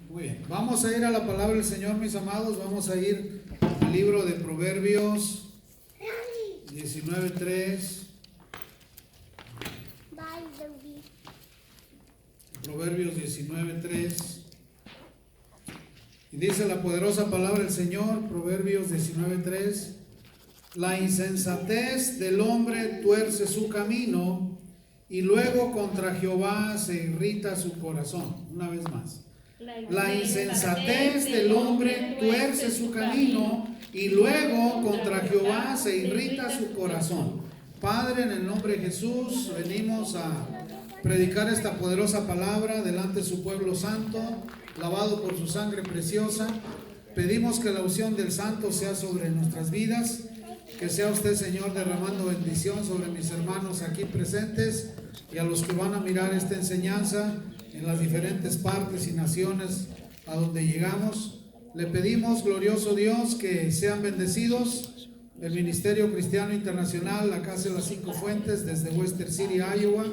Muy bien, vamos a ir a la palabra del Señor, mis amados. Vamos a ir al libro de Proverbios 19:3. Proverbios 19:3. Y dice la poderosa palabra del Señor, Proverbios 19:3. La insensatez del hombre tuerce su camino, y luego contra Jehová se irrita su corazón. Una vez más. La insensatez del hombre tuerce su camino, y luego contra Jehová se irrita su corazón. Padre, en el nombre de Jesús, venimos a predicar esta poderosa palabra delante de su pueblo santo, lavado por su sangre preciosa. Pedimos que la unción del Santo sea sobre nuestras vidas, que sea usted, Señor, derramando bendición sobre mis hermanos aquí presentes y a los que van a mirar esta enseñanza en las diferentes partes y naciones a donde llegamos. Le pedimos, glorioso Dios, que sean bendecidos. El Ministerio Cristiano Internacional, la Casa de las Cinco Fuentes, desde Western City, Iowa,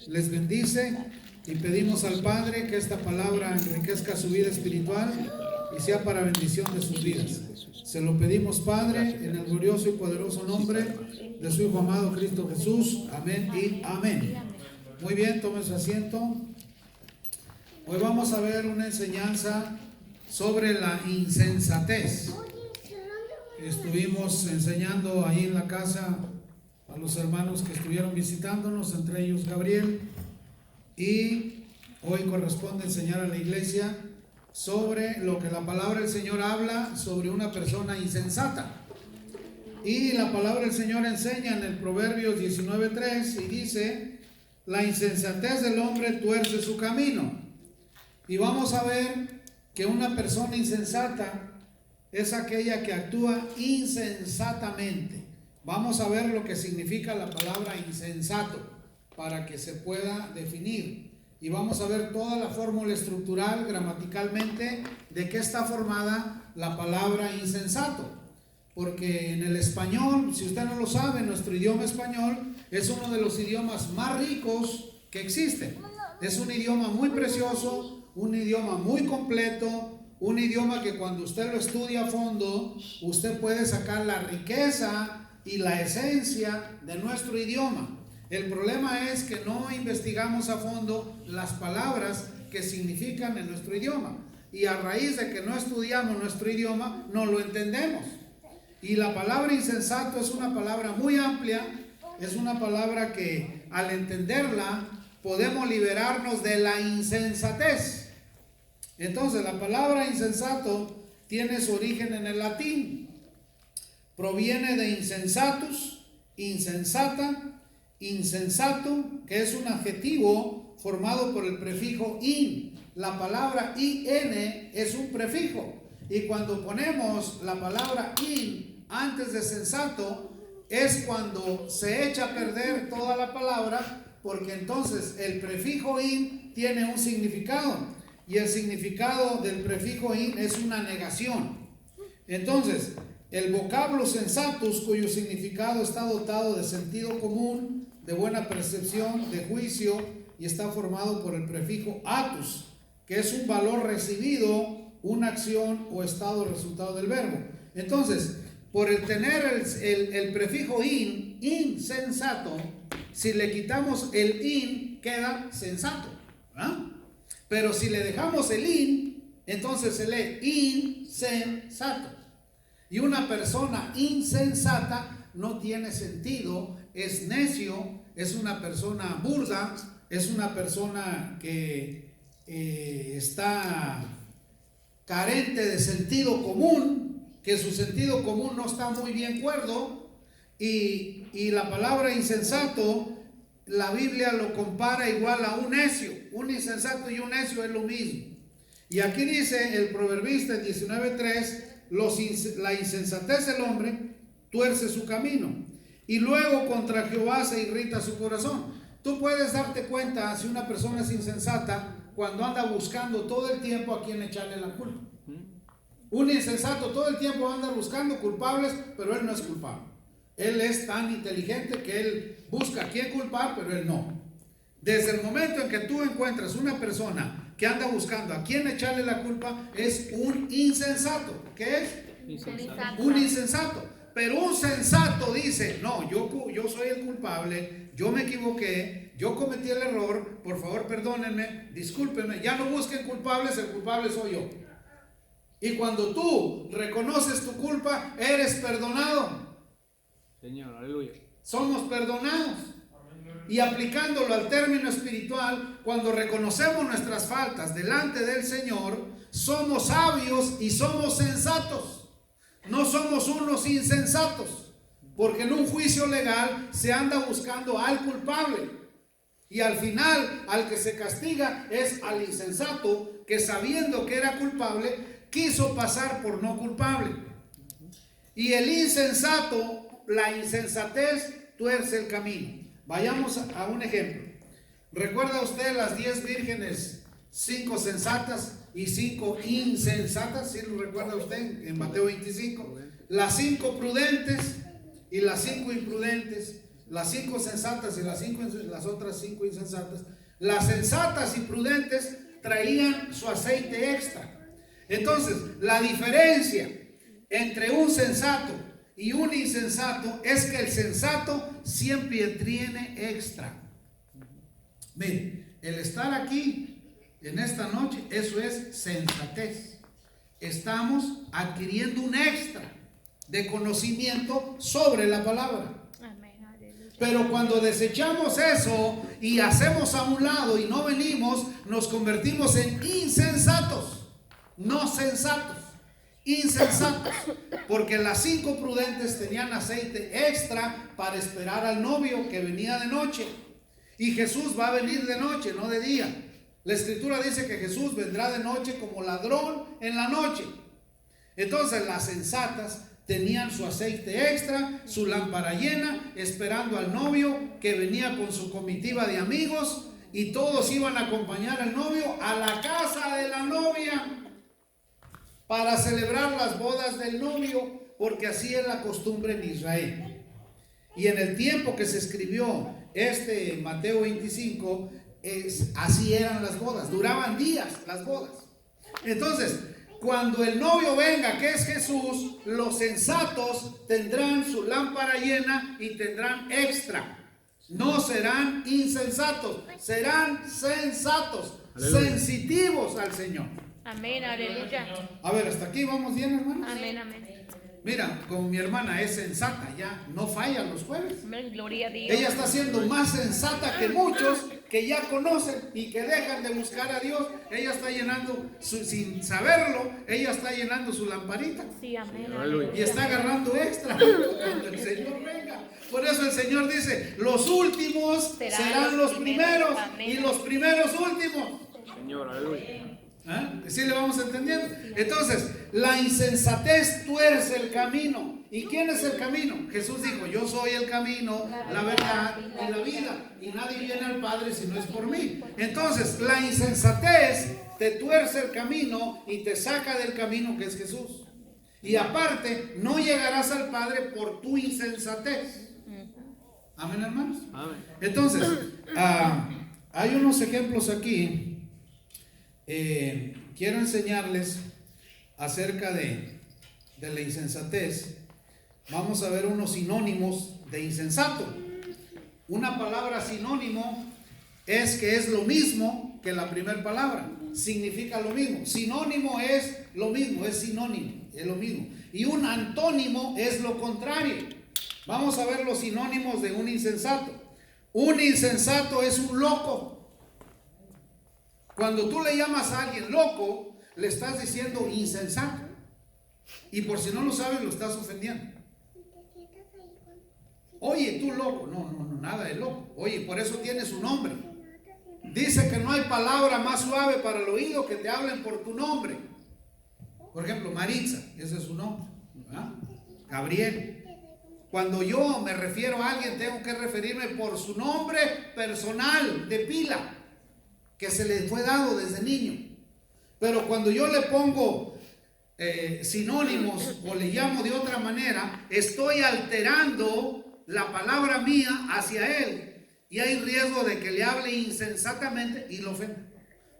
les bendice, y pedimos al Padre que esta palabra enriquezca su vida espiritual y sea para bendición de sus vidas. Se lo pedimos, Padre, en el glorioso y poderoso nombre de su Hijo amado Cristo Jesús. Amén y amén. Muy bien, tome su asiento. Hoy vamos a ver una enseñanza sobre la insensatez. Estuvimos enseñando ahí en la casa a los hermanos que estuvieron visitándonos, entre ellos Gabriel, y hoy corresponde enseñar a la iglesia sobre lo que la palabra del Señor habla sobre una persona insensata. Y la palabra del Señor enseña en el Proverbios 19:3 y dice: la insensatez del hombre tuerce su camino. Y vamos a ver que una persona insensata es aquella que actúa insensatamente. Vamos a ver lo que significa la palabra insensato para que se pueda definir. Y vamos a ver toda la fórmula estructural, gramaticalmente, de qué está formada la palabra insensato. Porque en el español, si usted no lo sabe, nuestro idioma español es uno de los idiomas más ricos que existen. Es un idioma muy precioso, un idioma muy completo, un idioma que cuando usted lo estudia a fondo, usted puede sacar la riqueza y la esencia de nuestro idioma. El problema es que no investigamos a fondo las palabras que significan en nuestro idioma. Y a raíz de que no estudiamos nuestro idioma, no lo entendemos. Y la palabra insensato es una palabra muy amplia, es una palabra que al entenderla podemos liberarnos de la insensatez. Entonces la palabra insensato tiene su origen en el latín. Proviene de insensatus, insensata, insensato, que es un adjetivo formado por el prefijo in. La palabra in es un prefijo, y cuando ponemos la palabra in antes de sensato es cuando se echa a perder toda la palabra, porque entonces el prefijo in tiene un significado, y el significado del prefijo in es una negación. Entonces el vocablo sensatus, cuyo significado está dotado de sentido común, de buena percepción, de juicio, y está formado por el prefijo atus, que es un valor recibido, una acción o estado resultado del verbo. Entonces, por el tener el prefijo in, insensato, si le quitamos el in, queda sensato, ¿verdad? Pero si le dejamos el in, entonces se lee insensato. Y una persona insensata no tiene sentido, es necio, es una persona burda, es una persona que está carente de sentido común, que su sentido común no está muy bien cuerdo. Y la palabra insensato, la Biblia lo compara igual a un necio. Un insensato y un necio es lo mismo. Y aquí dice el proverbista en 19:3: la insensatez del hombre tuerce su camino, y luego contra Jehová se irrita su corazón. Tú puedes darte cuenta si una persona es insensata cuando anda buscando todo el tiempo a quien echarle la culpa. Un insensato todo el tiempo anda buscando culpables, pero él no es culpable. Él es tan inteligente que él busca a quién culpar, pero él no. Desde el momento en que tú encuentras una persona que anda buscando a quién echarle la culpa es un insensato. ¿Qué es? Insensato. Un insensato. Pero un sensato dice, no, yo soy el culpable, yo me equivoqué, yo cometí el error, por favor perdónenme, discúlpenme, ya no busquen culpables, el culpable soy yo. Y cuando tú reconoces tu culpa, eres perdonado. Señor, aleluya. Somos perdonados. Y aplicándolo al término espiritual, cuando reconocemos nuestras faltas delante del Señor, somos sabios y somos sensatos. No somos unos insensatos, porque en un juicio legal se anda buscando al culpable. Y al final, al que se castiga es al insensato, que sabiendo que era culpable, quiso pasar por no culpable. Y el insensato, la insensatez, tuerce el camino. Vayamos a un ejemplo. ¿Recuerda usted las 10 vírgenes, 5 sensatas y 5 insensatas? ¿Sí lo recuerda usted en Mateo 25? Las 5 prudentes y las 5 imprudentes, las 5 sensatas y las otras 5 insensatas. Las sensatas y prudentes traían su aceite extra. Entonces, la diferencia entre un sensato y un insensato es que el sensato siempre tiene extra. Miren, el estar aquí en esta noche, eso es sensatez. Estamos adquiriendo un extra de conocimiento sobre la palabra. Pero cuando desechamos eso y hacemos a un lado y no venimos, nos convertimos en insensatos, no sensatos, insensatos. Porque las 5 prudentes tenían aceite extra para esperar al novio que venía de noche. Y Jesús va a venir de noche, no de día. La escritura dice que Jesús vendrá de noche como ladrón en la noche. Entonces las sensatas tenían su aceite extra, su lámpara llena, esperando al novio que venía con su comitiva de amigos, y todos iban a acompañar al novio a la casa de la novia para celebrar las bodas del novio, porque así es la costumbre en Israel. Y en el tiempo que se escribió Mateo 25, así eran las bodas, duraban días las bodas. Entonces, cuando el novio venga, que es Jesús, los sensatos tendrán su lámpara llena y tendrán extra. No serán insensatos, serán sensatos, aleluya, sensitivos al Señor. Amén, aleluya. A ver, hasta aquí vamos bien, hermanos. Amén, amén. Mira, como mi hermana es sensata, ya no fallan los jueves. Amén, gloria a Dios. Ella está siendo más sensata que muchos que ya conocen y que dejan de buscar a Dios. Ella está llenando, sin saberlo, ella está llenando su lamparita. Sí, amén. Y está agarrando extra cuando el Señor venga. Por eso el Señor dice, los últimos serán los primeros, amén, y los primeros últimos. Señor, aleluya. ¿Sí le vamos entendiendo? Entonces, la insensatez tuerce el camino. ¿Y quién es el camino? Jesús dijo, yo soy el camino, la verdad y la vida, y nadie viene al Padre si no es por mí. Entonces, la insensatez te tuerce el camino y te saca del camino que es Jesús. Y aparte, no llegarás al Padre por tu insensatez. Amén, hermanos. Amén. Entonces, hay unos ejemplos aquí. Quiero enseñarles acerca de la insensatez. Vamos a ver unos sinónimos de insensato. Una palabra sinónimo es que es lo mismo que la primera palabra, significa lo mismo. Sinónimo es lo mismo, es sinónimo, es lo mismo. Y un antónimo es lo contrario. Vamos a ver los sinónimos de un insensato. Un insensato es un loco. Cuando tú le llamas a alguien loco, le estás diciendo insensato. Y por si no lo sabes, lo estás ofendiendo. Oye, tú loco. No, nada de loco. Oye, por eso tiene su nombre. Dice que no hay palabra más suave para el oído que te hablen por tu nombre. Por ejemplo, Maritza, ese es su nombre. ¿Verdad? Gabriel. Cuando yo me refiero a alguien, tengo que referirme por su nombre personal, de pila, que se le fue dado desde niño. Pero cuando yo le pongo sinónimos o le llamo de otra manera, estoy alterando la palabra mía hacia él, y hay riesgo de que le hable insensatamente y lo ofenda.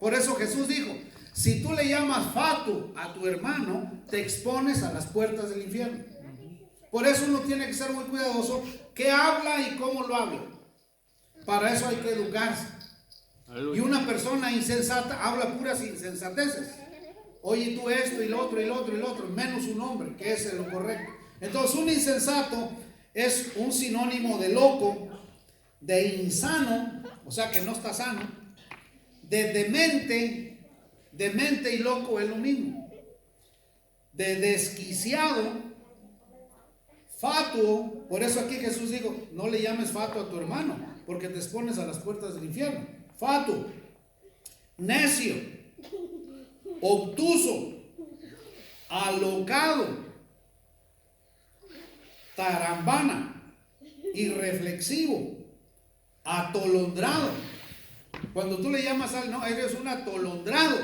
Por eso Jesús dijo, si tú le llamas fatuo a tu hermano, te expones a las puertas del infierno. Por eso uno tiene que ser muy cuidadoso qué habla y cómo lo habla. Para eso hay que educarse. Y una persona insensata habla puras insensateces. Oye tú esto y lo otro y lo otro y lo otro, menos un hombre, que es lo correcto. Entonces un insensato es un sinónimo de loco, de insano, o sea que no está sano, de demente y loco es lo mismo, de desquiciado, fatuo. Por eso aquí Jesús dijo, no le llames fatuo a tu hermano, porque te expones a las puertas del infierno. Fatuo, necio, obtuso, alocado, tarambana, irreflexivo, atolondrado. Cuando tú le llamas al no, eres un atolondrado,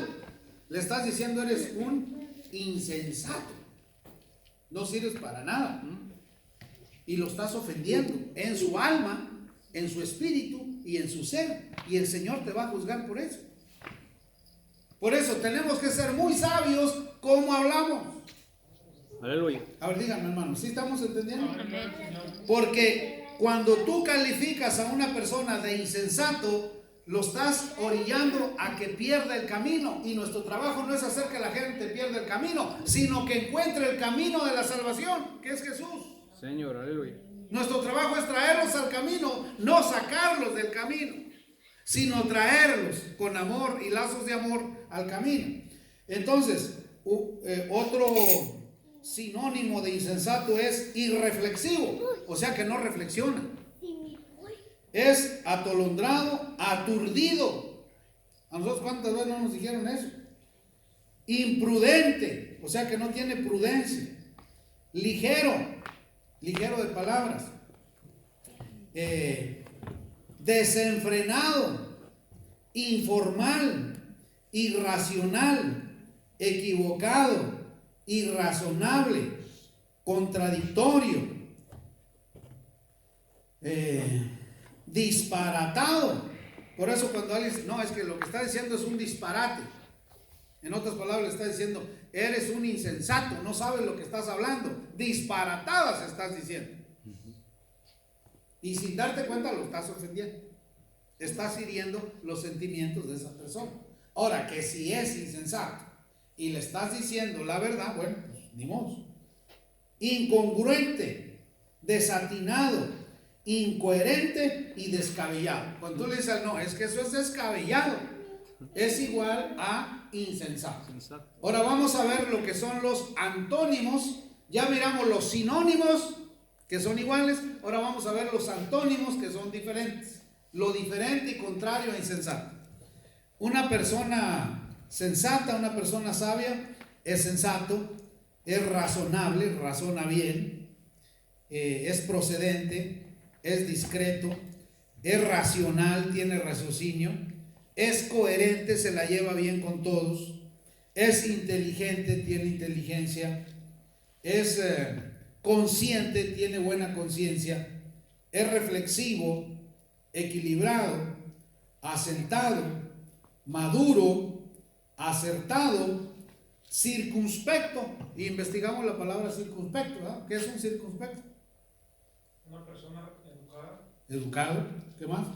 le estás diciendo eres un insensato, no sirves para nada, y lo estás ofendiendo en su alma, en su espíritu y en su ser, y el Señor te va a juzgar por eso. Por eso tenemos que ser muy sabios cómo hablamos. Aleluya. A ver, díganme, hermano, ¿sí estamos entendiendo? Amén. Porque cuando tú calificas a una persona de insensato, lo estás orillando a que pierda el camino. Y nuestro trabajo no es hacer que la gente pierda el camino, sino que encuentre el camino de la salvación, que es Jesús. Señor, aleluya. Nuestro trabajo es traerlos al camino, no sacarlos del camino, sino traerlos con amor y lazos de amor al camino. Entonces, otro sinónimo de insensato es irreflexivo, o sea que no reflexiona. Es atolondrado, aturdido. A nosotros cuántas veces no nos dijeron eso. Imprudente, o sea que no tiene prudencia. Ligero de palabras. Desenfrenado, informal, irracional, equivocado, irrazonable, contradictorio, disparatado. Por eso cuando alguien dice, no, es que lo que está diciendo es un disparate, en otras palabras le está diciendo, eres un insensato, no sabes lo que estás hablando, disparatadas estás diciendo. Y sin darte cuenta lo estás ofendiendo, estás hiriendo los sentimientos de esa persona. Ahora, que si es insensato y le estás diciendo la verdad, bueno, pues ni modo. Incongruente, desatinado, incoherente y descabellado. Cuando tú le dices no, es que eso es descabellado, es igual a insensato. Ahora vamos a ver lo que son los antónimos. Ya miramos los sinónimos, que son iguales. Ahora vamos a ver los antónimos, que son diferentes. Lo diferente y contrario a insensato. Una persona sensata, una persona sabia, es sensato, es razonable, razona bien, es procedente, es discreto, es racional, tiene raciocinio, es coherente, se la lleva bien con todos, es inteligente, tiene inteligencia, es consciente, tiene buena conciencia, es reflexivo, equilibrado, asentado, maduro, acertado, circunspecto. Y investigamos la palabra circunspecto, ¿verdad? ¿Qué es un circunspecto? Una persona educada, Educado. ¿Qué más?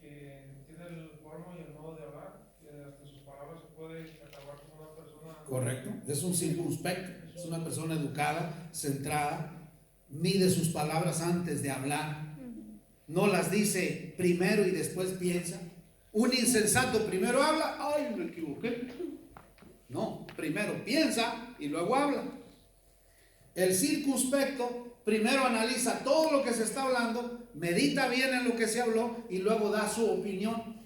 que tiene el forma y el modo de hablar, que hasta sus palabras se puede catalogar como una persona. Correcto. Es un circunspecto. Es una persona educada, centrada, mide sus palabras antes de hablar. No las dice primero y después piensa. Un insensato primero habla, ay, me equivoqué. No, primero piensa y luego habla. El circunspecto primero analiza todo lo que se está hablando, medita bien en lo que se habló y luego da su opinión.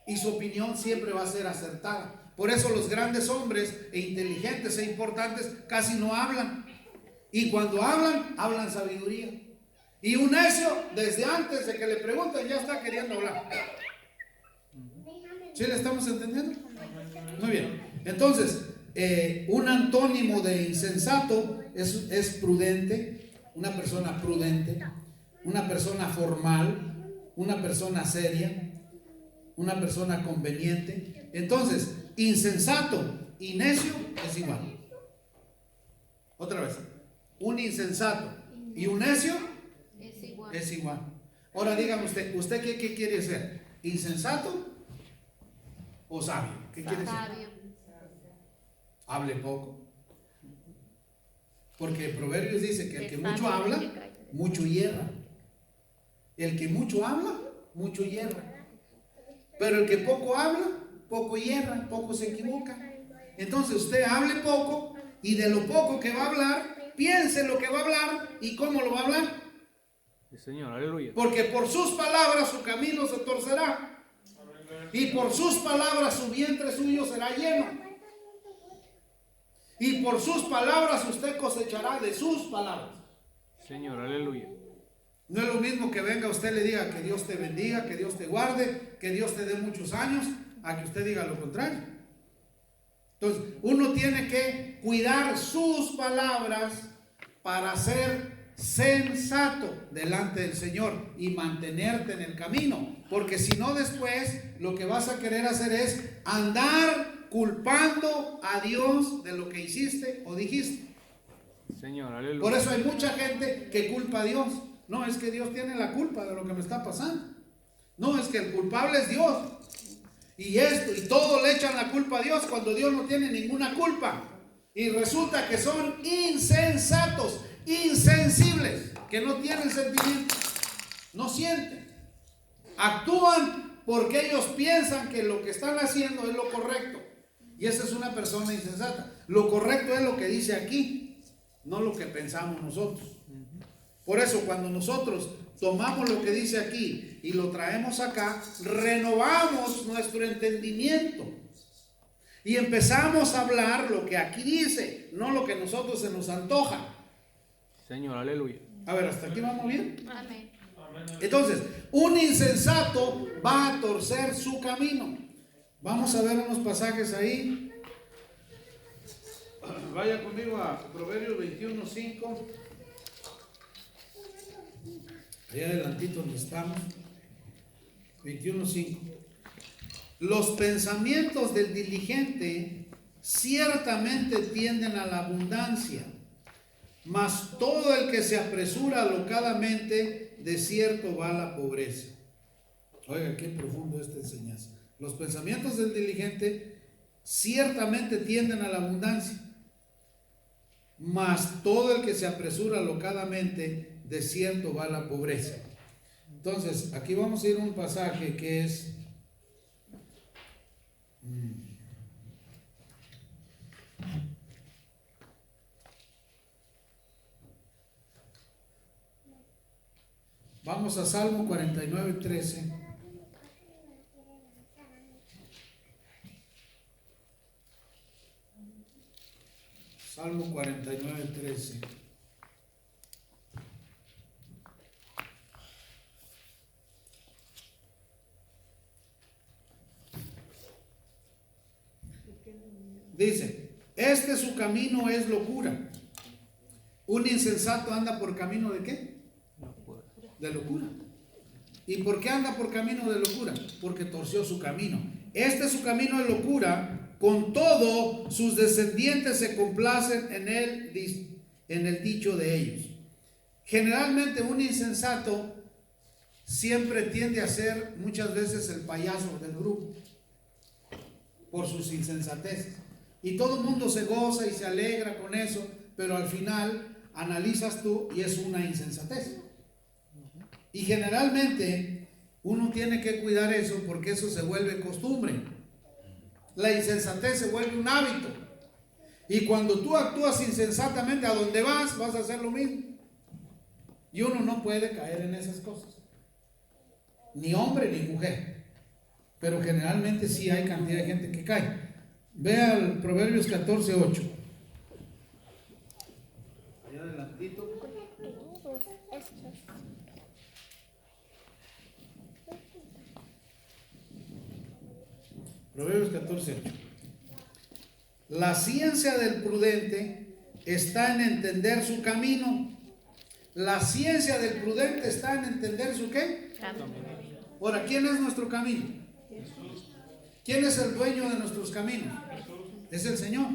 Y su opinión siempre va a ser acertada. Por eso los grandes hombres e inteligentes e importantes casi no hablan. Y cuando hablan, hablan sabiduría. Y un necio, desde antes de que le pregunten, ya está queriendo hablar. ¿Sí le estamos entendiendo? Muy bien. Entonces, un antónimo de insensato es prudente, una persona prudente, una persona formal, una persona seria, una persona conveniente. Entonces, insensato y necio es igual. Otra vez, un insensato y un necio es igual. Ahora dígame usted qué quiere ser, insensato o sabio. ¿Qué quiere ser? Hable poco. Porque Proverbios dice que el que mucho habla, mucho hierra. El que mucho habla, mucho hierra. Pero el que poco habla, poco hierra, poco se equivoca. Entonces usted hable poco y de lo poco que va a hablar, piense lo que va a hablar y cómo lo va a hablar. Sí, Señor, aleluya. Porque por sus palabras su camino se torcerá. Y por sus palabras su vientre suyo será lleno. Y por sus palabras usted cosechará de sus palabras. Señor, aleluya. No es lo mismo que venga usted le diga que Dios te bendiga, que Dios te guarde, que Dios te dé muchos años, a que usted diga lo contrario. Entonces, uno tiene que cuidar sus palabras para ser sensato delante del Señor y mantenerte en el camino. Porque si no, después lo que vas a querer hacer es andar culpando a Dios de lo que hiciste o dijiste. Señor, aleluya. Por eso hay mucha gente que culpa a Dios. No, es que Dios tiene la culpa de lo que me está pasando. No, es que el culpable es Dios. Y esto, y todo le echan la culpa a Dios cuando Dios no tiene ninguna culpa. Y resulta que son insensatos, insensibles, que no tienen sentimientos, no sienten. Actúan porque ellos piensan que lo que están haciendo es lo correcto. Y esa es una persona insensata. Lo correcto es lo que dice aquí, no lo que pensamos nosotros. Por eso cuando nosotros tomamos lo que dice aquí y lo traemos acá, renovamos nuestro entendimiento y empezamos a hablar lo que aquí dice, no lo que a nosotros se nos antoja. Señor, aleluya. A ver, ¿hasta aquí vamos bien? Amén. Entonces, un insensato va a torcer su camino. Vamos a ver unos pasajes ahí. Vaya conmigo a Proverbios 21:5. Allá adelantito donde estamos. 21:5. Los pensamientos del diligente ciertamente tienden a la abundancia, mas todo el que se apresura alocadamente, de cierto va a la pobreza. Oiga, qué profundo esta enseñanza. Los pensamientos del diligente ciertamente tienden a la abundancia, mas todo el que se apresura alocadamente, de cierto va a la pobreza. Entonces, aquí vamos a ir a un pasaje que es vamos a Salmo 49:13. Salmo 49:13. Dice, este su camino es locura. Un insensato anda por camino de ¿qué? De locura. ¿Y por qué anda por camino de locura? Porque torció su camino. Este su camino es locura, con todo sus descendientes se complacen en el dicho de ellos. Generalmente un insensato siempre tiende a ser muchas veces el payaso del grupo por sus insensateces. Y todo el mundo se goza y se alegra con eso, pero al final analizas tú y es una insensatez. Y generalmente uno tiene que cuidar eso porque eso se vuelve costumbre. La insensatez se vuelve un hábito. Y cuando tú actúas insensatamente, a donde vas a hacer lo mismo. Y uno no puede caer en esas cosas. Ni hombre ni mujer. Pero generalmente sí hay cantidad de gente que cae. Vea el Proverbios 14:8. Allá adelantito. Proverbios 14:8. La ciencia del prudente está en entender su camino. La ciencia del prudente está en entender su ¿qué? Amén. Ahora, ¿quién es nuestro camino? ¿Quién es el dueño de nuestros caminos? Es el Señor.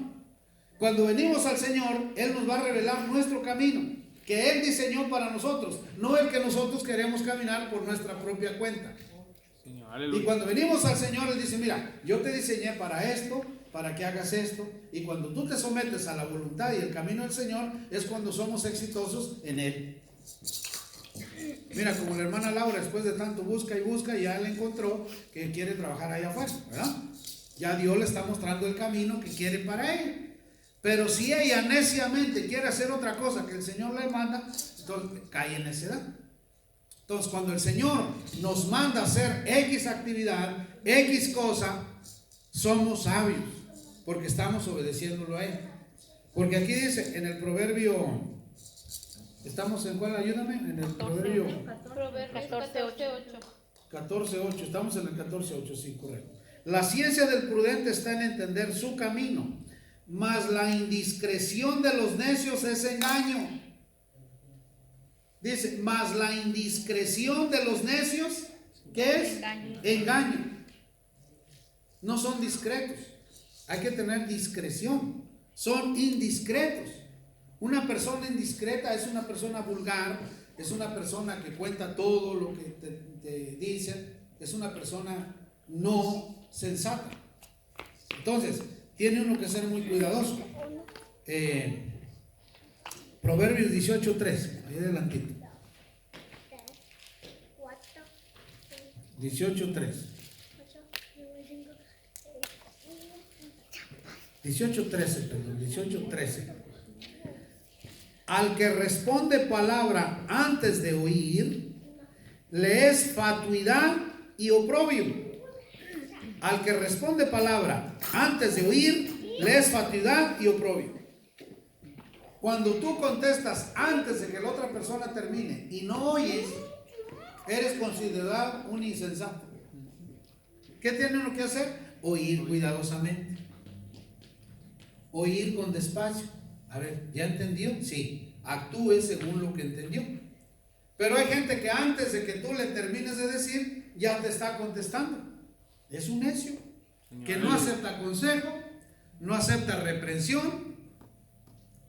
Cuando venimos al Señor, Él nos va a revelar nuestro camino, que Él diseñó para nosotros, no el que nosotros queremos caminar por nuestra propia cuenta. Señor, Y aleluya. cuando venimos al Señor, Él dice, mira, yo te diseñé para esto, para que hagas esto. Y cuando tú te sometes a la voluntad y el camino del Señor, es cuando somos exitosos en Él. Mira, como la hermana Laura, después de tanto busca y busca, ya le encontró que quiere trabajar allá afuera, ¿verdad? Ya Dios le está mostrando el camino que quiere para ella. Pero si ella neciamente quiere hacer otra cosa que el Señor le manda, entonces cae en necedad. Entonces, cuando el Señor nos manda hacer X actividad, X cosa, somos sabios, porque estamos obedeciéndolo a Él. Porque aquí dice, en el proverbio, ¿estamos en cuál? Ayúdame, en el proverbio 14:8. 14:8, estamos en el 14:8, sí, correcto. La ciencia del prudente está en entender su camino, mas la indiscreción de los necios es engaño. Dice, mas la indiscreción de los necios, ¿qué es? Engaño. Engaño. No son discretos. Hay que tener discreción. Son indiscretos. Una persona indiscreta es una persona vulgar, es una persona que cuenta todo lo que te dice, es una persona no sensata. Entonces, tiene uno que ser muy cuidadoso. Proverbios 18:3, ahí adelantito. 18:3. 18:13, perdón, 18:13. Al que responde palabra antes de oír, le es fatuidad y oprobio. Al que responde palabra antes de oír, le es fatuidad y oprobio. Cuando tú contestas antes de que la otra persona termine y no oyes, eres considerado un insensato. ¿Qué tiene uno que hacer? Oír cuidadosamente. Oír con despacio. A ver, ¿ya entendió? Sí. Actúe según lo que entendió. Pero hay gente que antes de que tú le termines de decir, ya te está contestando. Es un necio que no acepta consejo, no acepta reprensión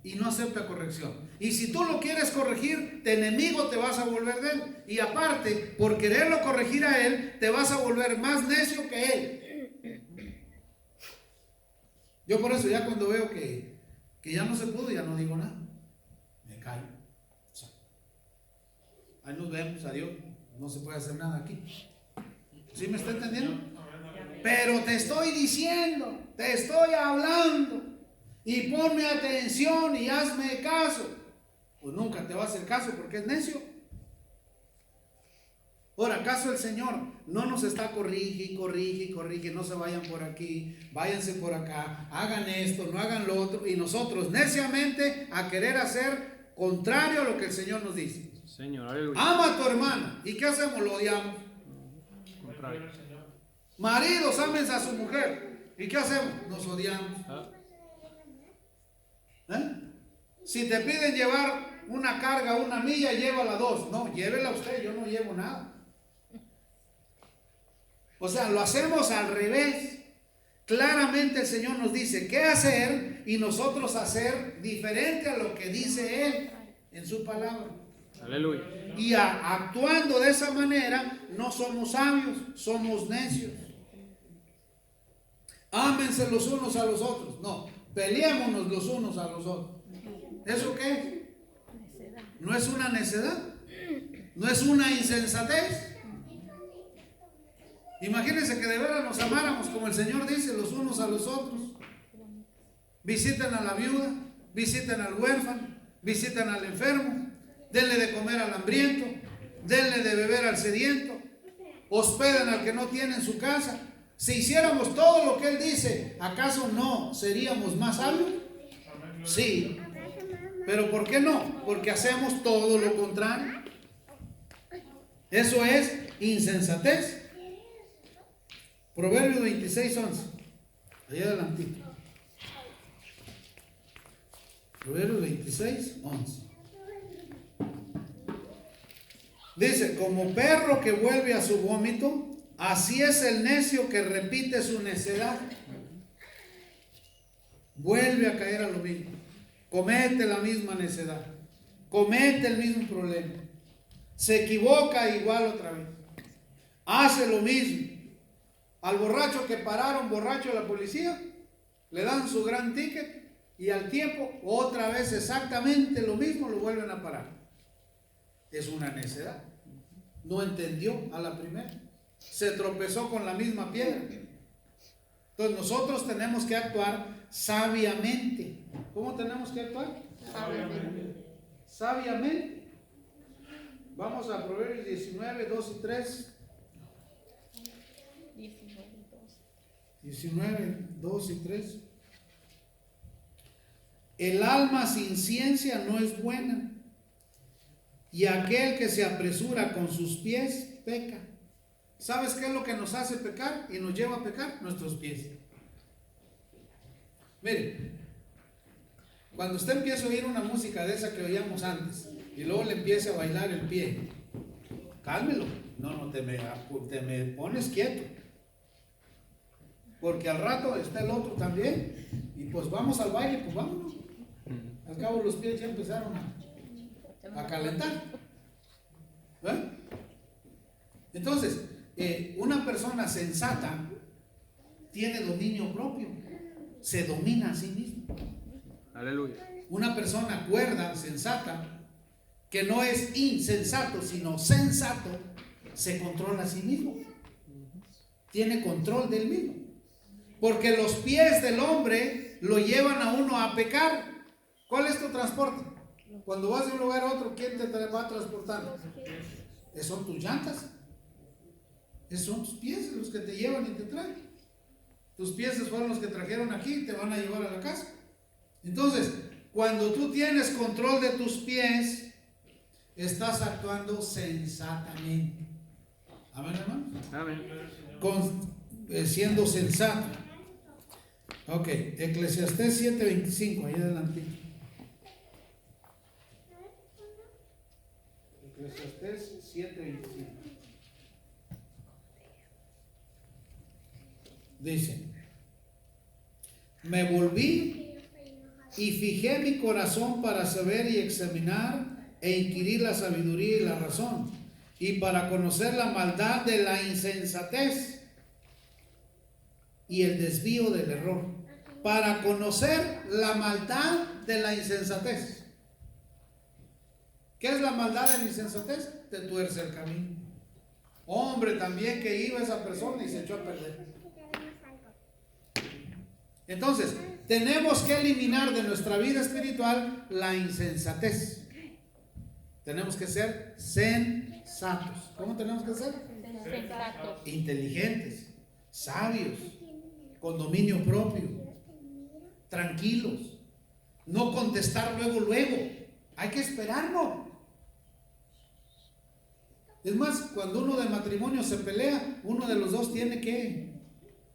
y no acepta corrección. Y si tú lo quieres corregir, de enemigo te vas a volver de él. Y aparte, por quererlo corregir a él, te vas a volver más necio que él. Yo por eso ya cuando veo que ya no se pudo, ya no digo nada. Me callo. O sea, ahí nos vemos, adiós. No se puede hacer nada aquí. ¿Sí me está entendiendo? Pero te estoy diciendo, te estoy hablando. Y ponme atención y hazme caso. Pues nunca te va a hacer caso porque es necio. Ahora, ¿acaso el Señor no nos está corrige, no se vayan por aquí, váyanse por acá, hagan esto, no hagan lo otro, y nosotros neciamente a querer hacer contrario a lo que el Señor nos dice? Señor, aleluya. Ama a tu hermano. ¿Y qué hacemos? Lo odiamos. Contrario. Maridos, ámense a su mujer. ¿Y qué hacemos? Nos odiamos. Si te piden llevar una carga, una milla, llévala 2. No, llévela usted, yo no llevo nada. O sea, lo hacemos al revés. Claramente el Señor nos dice qué hacer y nosotros hacer diferente a lo que dice Él en su palabra. Aleluya. Y actuando de esa manera no somos sabios, somos necios. Ámense los unos a los otros. No, peleémonos los unos a los otros. ¿Eso qué? ¿No es una necedad? ¿No es una insensatez? Imagínense que de veras nos amáramos como el Señor dice, los unos a los otros. Visiten a la viuda, visiten al huérfano, visiten al enfermo, denle de comer al hambriento, denle de beber al sediento, hospeden al que no tiene en su casa. Si hiciéramos todo lo que Él dice, ¿acaso no seríamos más sabios? Sí. ¿Pero por qué no? Porque hacemos todo lo contrario. Eso es insensatez. Proverbios 26:11. Ahí adelantito. Proverbios 26:11. Dice, como perro que vuelve a su vómito, Así es el necio que repite su necedad. Vuelve a caer a lo mismo. Comete la misma necedad. Comete el mismo problema. Se equivoca igual otra vez. Hace lo mismo. Al borracho que pararon, borracho de la policía, le dan su gran ticket y al tiempo, otra vez exactamente lo mismo, lo vuelven a parar. Es una necedad. No entendió a la primera. Se tropezó con la misma piedra. Entonces nosotros tenemos que actuar sabiamente. ¿Cómo tenemos que actuar? Sabiamente. Vamos a Proverbios 19, 2 y 3. 19, 2 y 3. El alma sin ciencia no es buena, y aquel que se apresura con sus pies peca. ¿Sabes qué es lo que nos hace pecar y nos lleva a pecar? Nuestros pies. Mire, cuando usted empieza a oír una música de esa que oíamos antes y luego le empieza a bailar el pie, cálmelo. No te me pones quieto, porque al rato está el otro también y pues vamos al baile, pues vámonos. Al cabo los pies ya empezaron a calentar. ¿Eh? Entonces, una persona sensata tiene dominio propio, se domina a sí mismo. Aleluya. Una persona cuerda, sensata, que no es insensato, sino sensato, se controla a sí mismo. Tiene control del mismo. Porque los pies del hombre lo llevan a uno a pecar. ¿Cuál es tu transporte? Cuando vas de un lugar a otro, ¿quién te va transportando? Son tus llantas. Son tus pies los que te llevan y te traen. Tus pies fueron los que trajeron aquí y te van a llevar a la casa. Entonces, cuando tú tienes control de tus pies, estás actuando sensatamente. Amén, hermano. Amén. Siendo sensato. Ok, Eclesiastés 7:25, ahí adelante. Eclesiastés 7:25. Dice: me volví y fijé mi corazón para saber y examinar e inquirir la sabiduría y la razón, y para conocer la maldad de la insensatez y el desvío del error. Para conocer la maldad de la insensatez. ¿Qué es la maldad de la insensatez? Te tuerce el camino. Hombre, también que iba esa persona y se echó a perder. Entonces, tenemos que eliminar de nuestra vida espiritual la insensatez. Tenemos que ser sensatos. ¿Cómo tenemos que ser? Sensatos. Inteligentes, sabios, con dominio propio, tranquilos. No contestar luego. Hay que esperarlo. Es más, cuando uno de matrimonio se pelea, uno de los dos tiene que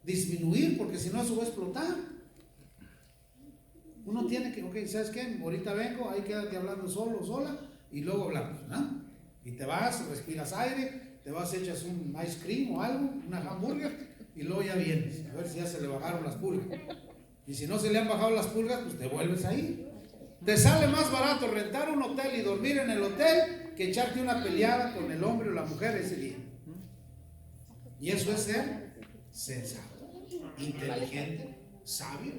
disminuir, porque si no eso va a explotar. Uno tiene que, ok, ¿sabes qué? Ahorita vengo, ahí quédate hablando solo o sola y luego hablamos, ¿no? Y te vas, respiras aire, te vas, echas un ice cream o algo, una hamburger y luego ya vienes, a ver si ya se le bajaron las pulgas. Y si no se le han bajado las pulgas, pues te vuelves ahí. Te sale más barato rentar un hotel y dormir en el hotel que echarte una peleada con el hombre o la mujer ese día. Y eso es ser sensato, inteligente, sabio.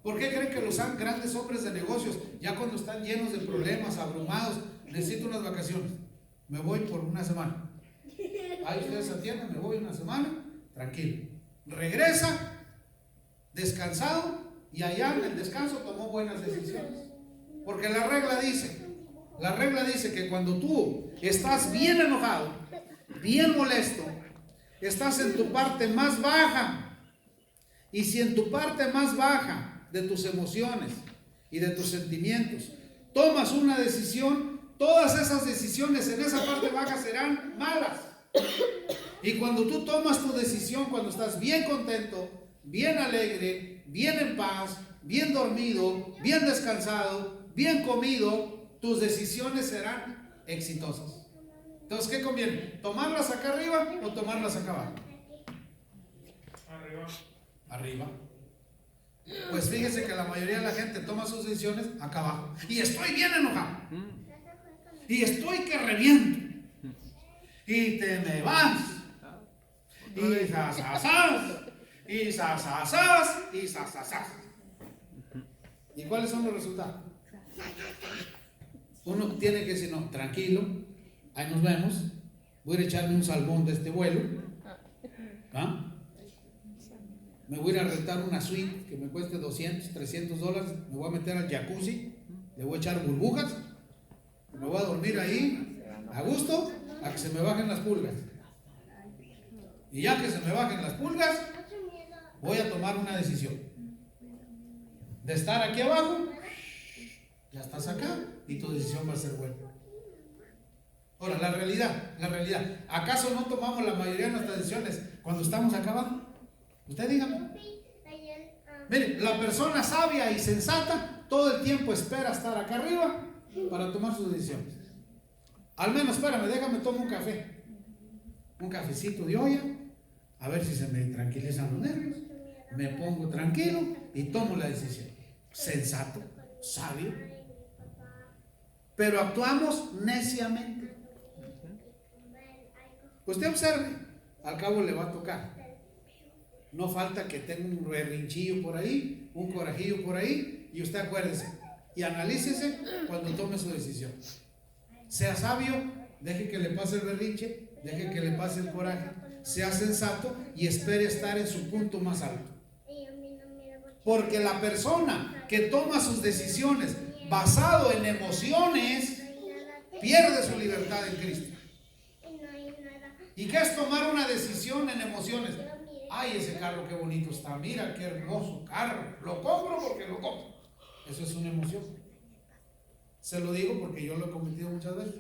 ¿Por qué creen que los grandes hombres de negocios, ya cuando están llenos de problemas, abrumados, necesito unas vacaciones? Me voy por una semana. Ahí ustedes atienden, me voy una semana, tranquilo. Regresa, descansado, y allá en el descanso tomó buenas decisiones. Porque la regla dice que cuando tú estás bien enojado, bien molesto, estás en tu parte más baja. Y si en tu parte más baja de tus emociones y de tus sentimientos tomas una decisión, todas esas decisiones en esa parte baja serán malas. Y cuando tú tomas tu decisión, cuando estás bien contento, bien alegre, bien en paz, bien dormido, bien descansado, bien comido, tus decisiones serán exitosas. Entonces, ¿qué conviene? ¿Tomarlas acá arriba o tomarlas acá abajo? Arriba. Arriba. Pues fíjese que la mayoría de la gente toma sus decisiones acá abajo. Y estoy bien enojado. Y estoy que reviento. Y te me vas. Y sasasas. Y sasasas. Y sasasas. ¿Y cuáles son los resultados? Uno tiene que decir, no, tranquilo, ahí nos vemos. Voy a ir a echarme un salmón de este vuelo. ¿Ah? Me voy a ir a rentar una suite que me cueste 200, 300 dólares. Me voy a meter al jacuzzi. Le voy a echar burbujas. Me voy a dormir ahí a gusto a que se me bajen las pulgas. Y ya que se me bajen las pulgas, voy a tomar una decisión. De estar aquí abajo, ya estás acá y tu decisión va a ser buena. Ahora, la realidad. ¿Acaso no tomamos la mayoría de nuestras decisiones cuando estamos acá abajo? Usted dígame. Mire, la persona sabia y sensata todo el tiempo espera estar acá arriba para tomar sus decisiones. Al menos, espérame, déjame tomar un café. Un cafecito de olla, a ver si se me tranquilizan los nervios. Me pongo tranquilo y tomo la decisión. Sensato, sabio. Pero actuamos neciamente. Usted observe, al cabo le va a tocar. No falta que tenga un berrinchillo por ahí, un corajillo por ahí, y usted acuérdese y analícese cuando tome su decisión. Sea sabio, deje que le pase el berrinche, deje que le pase el coraje, sea sensato y espere estar en su punto más alto. Porque la persona que toma sus decisiones basado en emociones pierde su libertad en Cristo. ¿Y qué es tomar una decisión en emociones? Ay, ese carro qué bonito está, mira qué hermoso carro, lo compro porque lo compro. Eso es una emoción. Se lo digo porque yo lo he cometido muchas veces.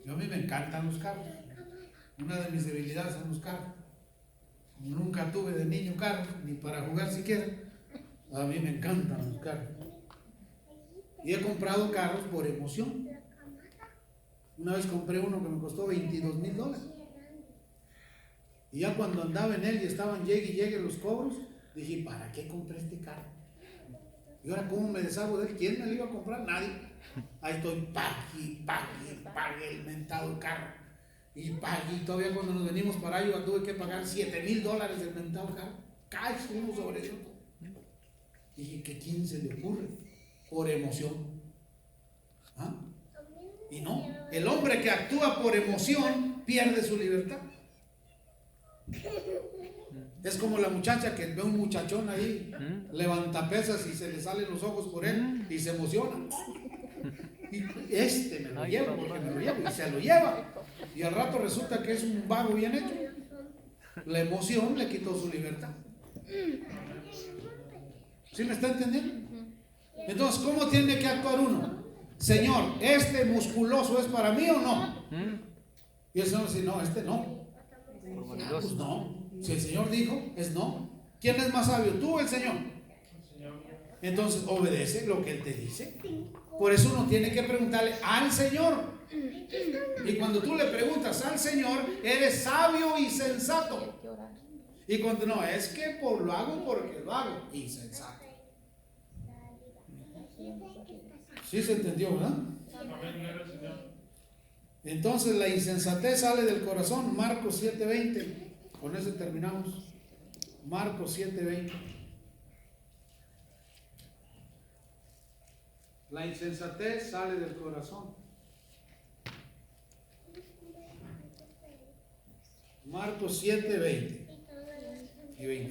A mí me encantan los carros. Una de mis debilidades son los carros. Nunca tuve de niño carros, ni para jugar siquiera. A mí me encantan los carros. Y he comprado carros por emoción. Una vez compré uno que me costó $22,000. Y ya cuando andaba en él y estaban llegue los cobros, dije, ¿para qué compré este carro? Y ahora, ¿cómo me deshago de él? ¿Quién me lo iba a comprar? Nadie. Ahí estoy, pague el mentado carro. Y pague. Y todavía cuando nos venimos para Iowa tuve que pagar $7,000 del mentado carro. Cae uno sobre eso. Dije, ¿que quién se le ocurre? Por emoción. ¿Ah? Y no, el hombre que actúa por emoción pierde su libertad. Es como la muchacha que ve un muchachón ahí, levanta pesas y se le salen los ojos por él y se emociona. Y me lo llevo porque me lo llevo, y se lo lleva. Y al rato resulta que es un vago bien hecho. La emoción le quitó su libertad. ¿Sí me está entendiendo? Entonces, ¿cómo tiene que actuar uno? Señor, ¿este musculoso es para mí o no? Y el Señor dice, no, este no. Pues no. Si el Señor dijo, es no. ¿Quién es más sabio, tú o el Señor? Entonces obedece lo que Él te dice. Por eso uno tiene que preguntarle al Señor. Y cuando tú le preguntas al Señor, eres sabio y sensato. Y cuando no, es que lo hago porque lo hago, insensato. ¿Sí se entendió, verdad? Entonces la insensatez sale del corazón. Marcos 7:20. Con eso terminamos. Marcos 7:20. La insensatez sale del corazón. Marcos 7:20 y 20.